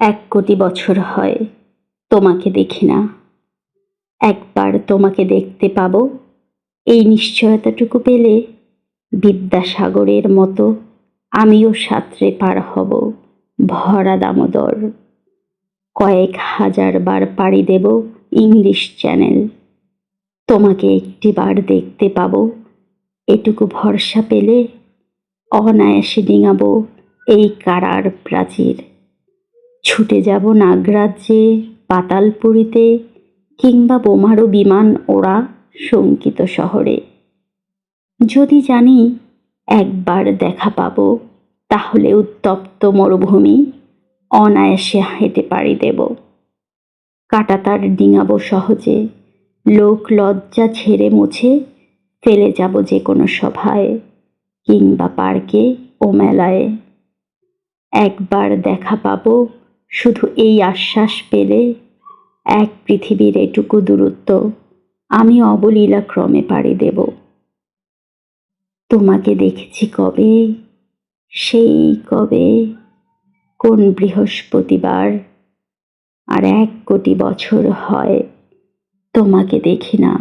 1 কোটি বছর হয় তোমাকে দেখি না। একবার তোমাকে দেখতে পাবো, এই নিশ্চয়তাটুকু পেলে বিদ্যাসাগরের মতো আমিও সাঁতরে পার হব ভরা দামোদর। কয়েক হাজার বার পাড়ি দেব ইংলিশ চ্যানেল। তোমাকে একটিবার দেখতে পাবো, এটুকু ভরসা পেলে অনায়াসে ডিঙাবো এই কারার প্রাচীর। ছুটে যাব নাগরাজ্যে, পাতালপুরীতে, কিংবা বোমারু বিমান ওড়া শঙ্কিত শহরে। যদি জানি একবার দেখা পাবো, তাহলে উত্তপ্ত মরুভূমি অনায়াসে হেঁটে পাড়ি দেব। কাঁটাতার ডিঙাবো সহজে, লোক লজ্জা ঝেড়ে মুছে ফেলে যাব যে কোনো সভায়, কিংবা পার্কে ও মেলায়। একবার দেখা পাবো শুধু এই আশ্বাস পেলে, এক পৃথিবীর এটুকু দূরত্ব আমি অবলীলা ক্রমে পাড়ি দেব। তোমাকে দেখেছি কবে, সেই কবে, কোন বৃহস্পতিবার, আর 1 কোটি বছর হয় তোমাকে দেখি না।